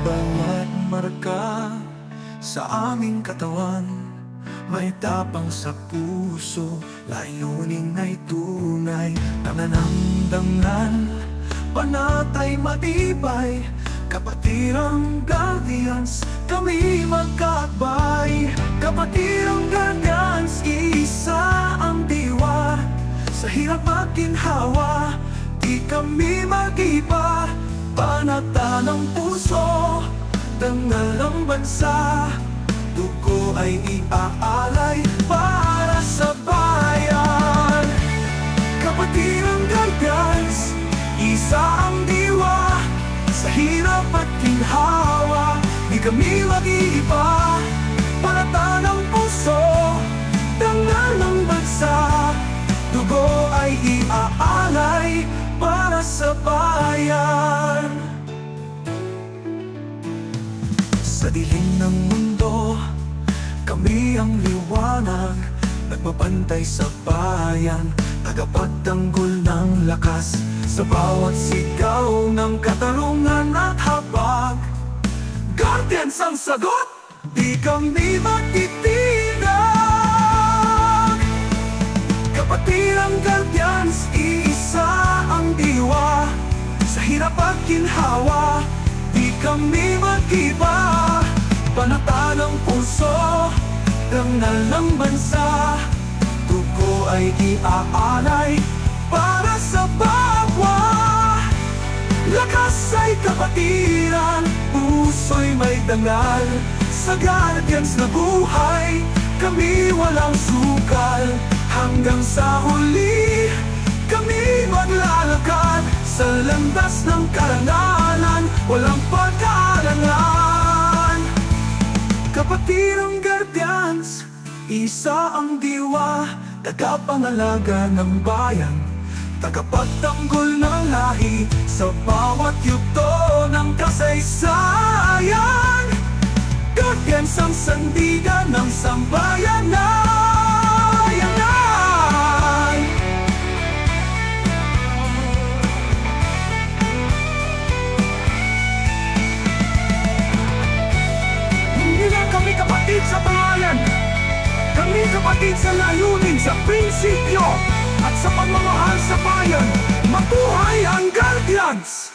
bawat marka sa aming katawan, may tapang sa puso, layunin ay tunay. Nananangdangan, panatay matibay, kapatirang guardians, kami magkakbay. Kapatirang guardians, isa ang diwa, sa hirap at ginhawa, di kami mag-iba. Panata ng puso, dangal ang bansa, dugo ay iaalay para sa bayan. Kapatirang guardians, isa ang diwa, sa hirap at ginhawa, di kami mag-iiba. Panata ng puso, dangal ng bansa, dugo ay iaalay para sa bayan. Sa dilim ng mundo, kami ang liwanag, nagbabantay sa bayan, tagapagtanggol ng lakas, sa bawat sigaw ng katarungan at habag. Guardians ang sagot, di kami magtitinag. Kapatirang guardians, iisa ang diwa, sa hirap at ginhawa, di kami mag-iba. Panata ng puso, dangal ng bansa, dugo ay iaalay para sa bawat. Lakas ay kapatiran, puso'y may dangal, sa guardians na buhay, kami walang sukal. Hanggang sa huli, kami maglalakad, sa landas ng karangalan, walang pag-aalangan. Kapatirang guardians, isa ang diwa, tagapangalaga ng bayan, tagapagtanggol ng lahi, sa bawat yugto ng kasaysayan. Guardians ang sandigan ng sambayanan. Kami kapatid sa pangalan, kami kapatid sa layunin, sa prinsipyo, at sa pagmamahal sa bayan. Mabuhay ang Guardians!